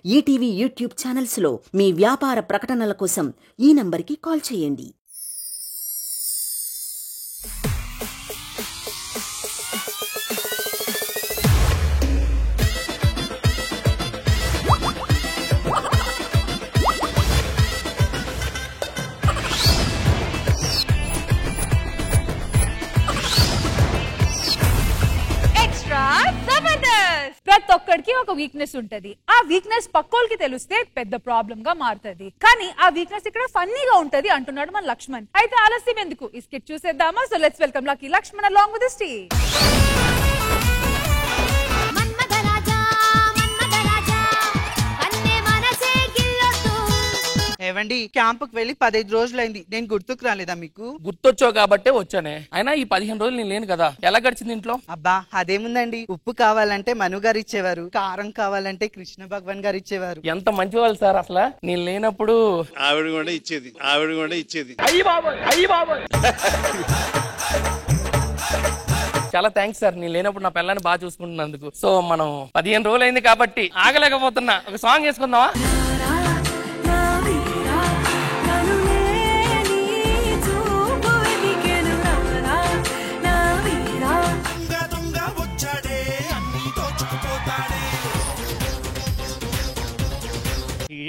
ETV YouTube ఛానల్స్లో మీ వ్యాపార ప్రకటనల కోసం ఈ నంబర్కి కాల్ చేయండి. ప్రతి ఒక్కడికి ఒక వీక్నెస్ ఉంటది. ఆ వీక్నెస్ పక్కోళ్ళకి తెలిస్తే పెద్ద ప్రాబ్లం గా మారుతుంది. కానీ ఆ వీక్నెస్ ఇక్కడ ఫన్నీగా ఉంటది అంటున్నాడు మన లక్ష్మణ్. అయితే ఆలస్యం ఎందుకు, ఈ స్కిట్ చూసేద్దామా? So let's welcome Lucky Lakshman along with the stage. ఏవండి, క్యాంపుకి వెళ్ళి 15 రోజులైంది. నేను గుర్తుకు రాలేదా మీకు? గుర్తొచ్చావు కాబట్టే వచ్చానే. అయినా ఈ 15 రోజులు నేను లేను కదా, ఎలా గడిచింది ఇంట్లో? అబ్బా అదేముందండి, ఉప్పు కావాలంటే మను గారు ఇచ్చేవారు, కారం కావాలంటే కృష్ణ భగవాన్ గారు ఇచ్చేవారు. ఎంత మంచి వాళ్ళు సార్. అసలు నేను లేనప్పుడు ఆవిడ కూడా ఇచ్చేది. అయ్యి బాబోయ్ చాలా థ్యాంక్స్ సార్. నేను లేనప్పుడు నా పిల్లని బాగా చూసుకుంటున్నందుకు. సో మనం 15 రోజులు అయింది కాబట్టి ఆగలేకపోతున్నా. ఒక సాంగ్ వేసుకుందామా?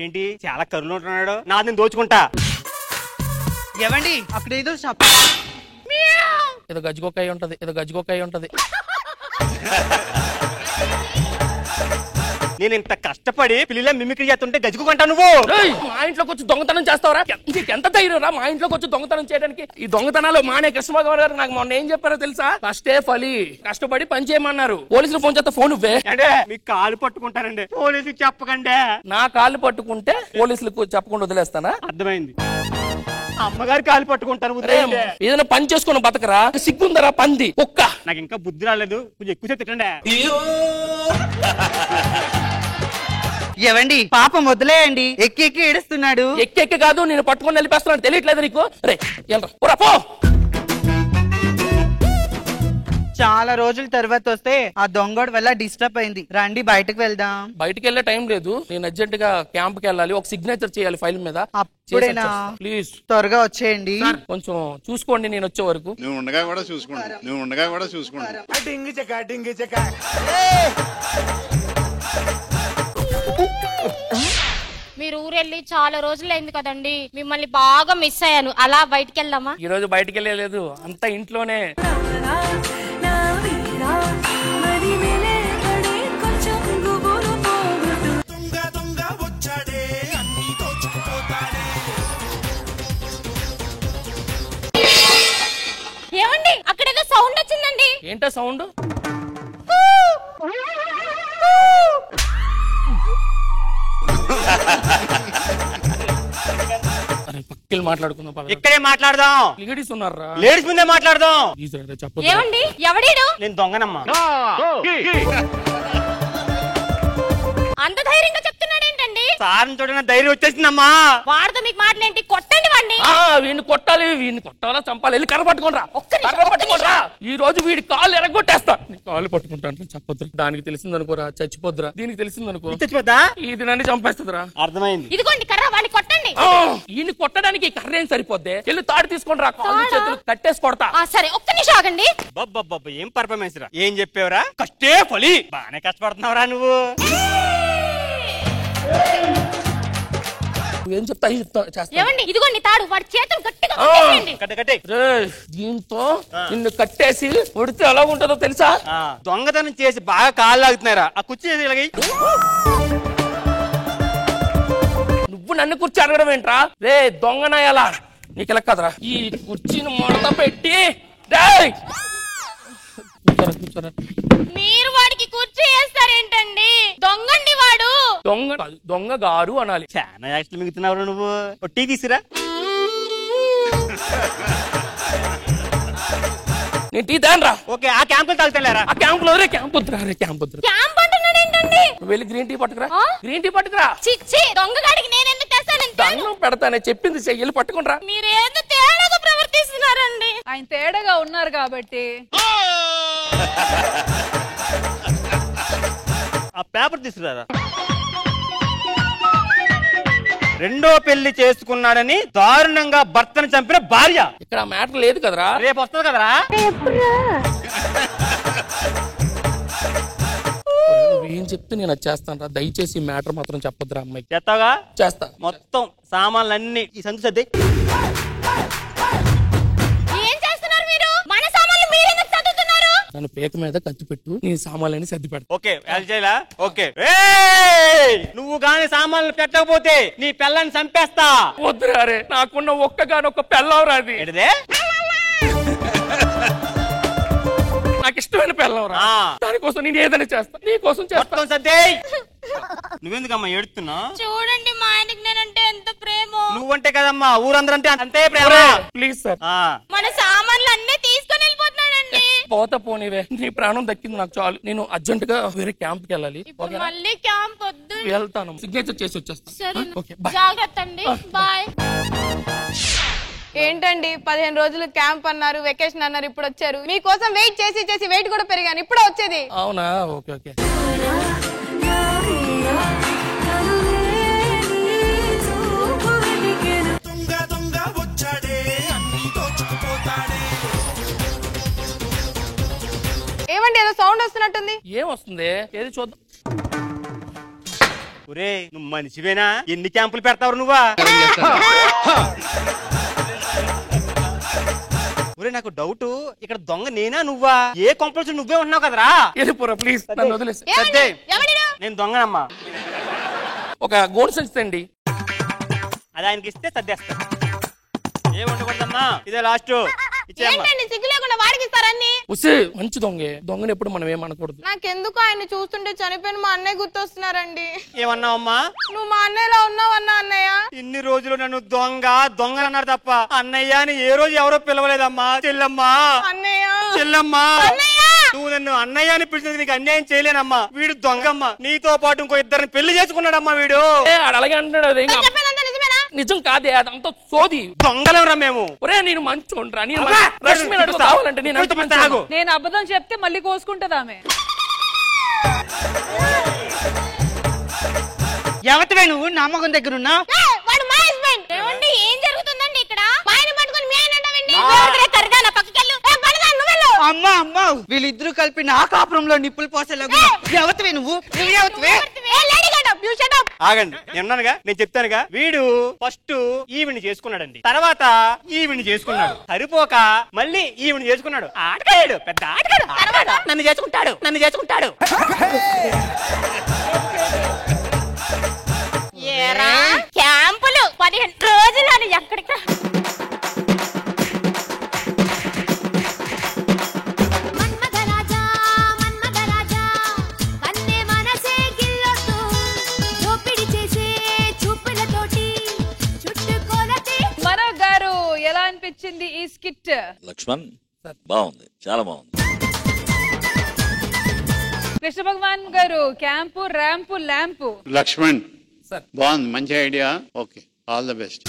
ఏంటి చాలా కరులు ఉంటున్నాడు, నాది నేను దోచుకుంటా. ఏవండి, అక్కడ ఏదో ఏదో గజ్జుకొక్కాయి ఉంటది. నేను ఇంత కష్టపడి పిల్లల మిమిక్రీ చేస్తుంటే గజుకుంటా నువ్వు. మా ఇంట్లోకి వచ్చి దొంగతనం చేస్తావరా? నీకు ఎంత ధైర్యం రా మా ఇంట్లోకి వచ్చి దొంగతనం చేయడానికి? ఈ దొంగతనాలు మానే కృష్ణ భగవాన్ గారు నాకు మొన్న ఏం చెప్పారో తెలుసా? కష్టే ఫలి, కష్టపడి పని చేయమన్నారు. పోలీసులు ఫోన్ చేస్తే ఫోన్ నువ్వే. అంటే మీకు కాలు పట్టుకుంటానండి, పోలీసులు చెప్పకండి. నా కాళ్ళు పట్టుకుంటే పోలీసులకు చెప్పకుండా వదిలేస్తానా? అర్థమైంది. అమ్మగారి కాలు పట్టుకుంటాను. ఏదైనా పని చేసుకుని బతకరా, సిగ్గుందరా పంది కుక్క. నాకు ఇంకా బుద్ధి రాలేదు, కొంచెం ఎక్కువసేపు తిట్టండి. ఏవండి, పాపం వదిలేయండి, ఎక్కి ఏడుస్తున్నాడు. ఎక్కి కాదు, నేను పట్టుకొని వెళ్ళిపేస్తున్నాను. తెలియట్లేదు నీకు? రే పో. చాలా రోజుల తర్వాత వస్తే ఆ దొంగోడు వల్ల డిస్టర్బ్ అయింది. రండి బయటకు వెళ్దాం. బయటకు వెళ్ళే టైం లేదు, నేను అర్జెంట్ గా క్యాంప్ కి వెళ్ళాలి. ఒక సిగ్నేచర్ చేయాలి ఫైల్ మీద. అప్పుడేనా? ప్లీజ్ త్వరగా వచ్చేయండి. కొంచెం చూసుకోండి నేను వచ్చే వరకు. నువ్వు ఉండగా కూడా చూసుకోండి. మీరు ఊరెళ్ళి చాలా రోజులైంది కదండి, మిమ్మల్ని బాగా మిస్ అయ్యాను. అలా బయటికి వెళ్దామా? ఈ రోజు బయటికి వెళ్ళలేదు, అంతా ఇంట్లోనే. ఏమండి, అక్కడేదో సౌండ్ వచ్చిందండి. ఏంటో సౌండ్? పక్కకి మాట్లాడుకుందాం. ఇక్కడే మాట్లాడదాం. లేడీస్ ఉన్నారా? లేడీస్ ముందే మాట్లాడదాం. ఏమండి, ఎవడీడు? నేను దొంగనమ్మా. అంత ధైర్యంగా చెప్తున్నాడేంటండి? సార్ చూడన ధైర్యం వచ్చేసిందమ్మా. వాడితో మీకు మాటలేంటి? కొట్టండి వాడిని. వీడిని కొట్టాలి, వీడిని కొట్టాలా చంపాలి. వెళ్ళి కర్ర పట్టుకోనరా. ఈ రోజు వీడి కాళ్ళు ఎరగొట్టేస్తా. కాళ్ళు పట్టుకుంటాను చెప్పొద్దు. దానికి తెలిసిందనుకోరా చచ్చిపోద్దురా. దీనికి తెలిసిందనుకో చచ్చిపోద్దా, ఇది నన్ను చంపేస్తుందిరా. అర్థమైంది. ఇదిగోండి కర్ర, వాడిని కొట్టండి. ఈయన్ని కొట్టడానికి కర్ర ఏం సరిపోద్ది? వెళ్ళి తాడు తీసుకొని రా, కాళ్ళు చేతులు కట్టేసి కొడతా. సరే, ఒక్క నిమిషం ఆగండి. ఏం పర్ఫార్మెన్స్ రా, ఏం చెప్పావురా? కష్టే ఫలి. బానే కష్టపడుతున్నావురా నువ్వు. ఏం చెప్తా ఏమండి, ఇదిగోండి తాడు, వాడి చేతులు గట్టిగా కట్టే. దీంతో నిన్ను కట్టేసి ఉడితే ఎలా ఉంటుందో తెలుసా? దొంగతనం చేసి బాగా కాళ్ళు లాగుతున్నారా? ఆ కుర్చీ నువ్వు నన్ను కుర్చీ అడగడం ఏంట్రా? రే దొంగనా ఎలా? నీకు ఎలా కదరా? ఈ కుర్చీని మొడత పెట్టి మీరు వాడికి కుర్చీ వేస్తారేంటండి? దొంగండి వాడు. దొంగ గారు అనాలి. చాలా యాక్చువల్ మిగుతున్నావు నువ్వు. టీ తీసురా. నేను టీ దాన్రా. ఓకే, ఆ క్యాంప్ తాగుతారా? ఆ క్యాంప్ లో క్యాంప్ వద్దురా. క్యాంప్ వద్దురా. క్యాంప్ అంటున్నాడు ఏంటండి? వెళ్ళి గ్రీన్ టీ పట్టుకురా. గ్రీన్ టీ పట్టుకురా. చిచ్చి, దొంగగాడికి నేను ఎందుకు తెస్తాను? దండం పెడతానే, చెప్పింది చెయ్యి, పట్టుకుంటా. మీరేదో తేడాగా ప్రవర్తిస్తున్నారండి. ఆయన తేడాగా ఉన్నారు కాబట్టి. ఆ పేపర్ తీసుకురారా. రెండో పెళ్లి చేసుకున్నాడని దారుణంగా భర్తను చంపిన భార్య. ఇక్కడ మ్యాటర్ లేదు కదరా. రేపు వస్తుంది కదరా. ఏం చెప్తే నేను అది చేస్తాను రా. దయచేసి మ్యాటర్ మాత్రం చెప్పొద్దురా అమ్మాయికి. చేస్తావుగా? చేస్తా. మొత్తం సామాన్లన్నీ ఈ సందు సర్ది. ఏం చేస్తున్నారు మీరు? మన సామాన్లు మీరు ఎందుకు చదువుతున్నారు? నన్ను పేక మీద కత్తి పెట్టు, నీ సామాన్లని సర్ది పెడతా. ఓకే చేయాలా? ఓకే. నువ్వు గాని సామాన్లు పెట్టకపోతే నీ పిల్లని చంపేస్తా. వద్దురా రే, నాకున్న ఒక్కగానొక్క పెళ్ళవరా అది. ఏంటిదే? నాకు ఇష్టమైన పెళ్ళవరా. దానికోసం నేను ఏదైనా చేస్తా, నీ కోసం చేస్తా. సర్దేయ్. నువ్వెందుకమ్మా ఏడుతున్నా? చూడండి మా ఆయనకి నేనంటే ఎంత ప్రేమ. నువ్వంటే కదమ్మా ఊరందరంటే అంతే ప్రేమ. Please sir. మన సామాన్లు అన్నీ తీసుకొని వెళ్ళిపోతున్నాడండి. పోతా పోనీవే, నీ ప్రాణం దక్కింది నాకు చాలు. నేను అర్జెంట్ గా వేరే క్యాంప్ కి వెళ్ళాలి. మళ్ళీ క్యాంప్ వద్దు. వెళ్తాను, సిగ్నేచర్ చేసి వచ్చేస్తాను. Okay, bye. జాగ్రత్త అండి. బాయ్. ఏంటండి 15 రోజులు క్యాంప్ అన్నారు, వెకేషన్ అన్నారు, ఇప్పుడు వచ్చారు. మీకోసం వెయిట్ చేసి చేసి వెయిట్ కూడా పెరిగాను, ఇప్పుడే వచ్చేది. అవునా? Okay okay. ఏమండి ఏదో సౌండ్ వస్తున్నట్టుంది? ఏం వస్తుంది? ఏది చూద్దాం. ఒరే నువ్వు మనిషివేనా? ఎన్ని క్యాంపులు పెడతావు నువ్వా? ఒరే నాకు డౌట్, ఇక్కడ దొంగ నేనా నువ్వా? ఏ కంపల్సరీ నువ్వే ఉన్నావు కదరా. వెళ్ళిపోరా ప్లీజ్, నన్ను వదిలేసి. నేను దొంగనమ్మా. ఒక గోల్డ్ సెన్స్ అండి, అది ఆయనకి ఇస్తే సర్దేస్తా. ఏ ఉండకూడదమ్మా, ఇదే లాస్ట్. ఏంటండి సిగ్గు లేకుండా వాడికి ఇస్తారన్ని? ఉసే మంచి దొంగే, దొంగని ఎప్పుడు మనం ఏమనకూడదు. నాకెందుకు ఆయన చూస్తుంటే చనిపోయిన మా అన్నయ్య గుర్తొస్తున్నారండి. ఏమన్నావమ్మా? నువ్వు మా అన్నయ్యలా ఉన్నావన్నా అన్నయ్య. ఇన్ని రోజులు నన్ను దొంగ దొంగలన్నారు తప్ప అన్నయ్య అని ఏ రోజు ఎవరో పిలవలేదమ్మా. చెల్లమ్మా, అన్నయ్య, చెల్లమ్మా, నువ్వు నన్ను అన్నయ్య అని పిలిచింది నీకు అన్యాయం చేయలేనమ్మా. వీడు దొంగమ్మా. నీతో పాటు ఇంకో ఇద్దరిని పెళ్లి చేసుకున్నాడమ్మా వీడు. అలాగే అంటున్నాడు. నిజం కాదే, అదంతా సోది. దొంగలరా మేము. ఒరే నేను మంచోండ్రా, నేను రష్మి కావాలంటే నేను ఎంత మంచి. నేను అబద్ధం చెప్తే మళ్ళీ కోసుకుంటది ఆమె. ఎవతివే నువ్వు నా మగం దగ్గర ఉన్నా? వాడు మా హస్బెండ్. ఏమండి ఏం జరుగుతుందండి ఇక్కడ? మా ఆయన పట్టుకొని మీ ఆయన అంటావండి. కరగా నా పక్కకెళ్ళు. అమ్మా అమ్మా, వీళ్ళిద్దరూ కలిపి నా కాపురంలో నిప్పులు పోసేలాగా. ఎవతివే నువ్వు? ఆగండి, నేనున్నానుగా, నేను చెప్తానుగా. వీడు ఫస్ట్ ఈవిని చేసుకున్నాడండి, తర్వాత ఈవిని చేసుకున్నాడు, సరిపోక మళ్ళీ ఈవిని చేసుకున్నాడు. ఆటగాడు, పెద్ద ఆటగాడు. తర్వాత నన్ను చేసుకుంటాడు. క్యాంపులు 15 రోజులు అని ఎక్కడికి అనిపించింది ఈ స్కిట్? లక్ష్మణ్ బాగుంది, చాలా బాగుంది. కృష్ణ భగవాన్ గారు క్యాంపు ర్యాంపు ల్యాంపు. లక్ష్మణ్ బాగుంది, మంచి idea. Okay, all the best.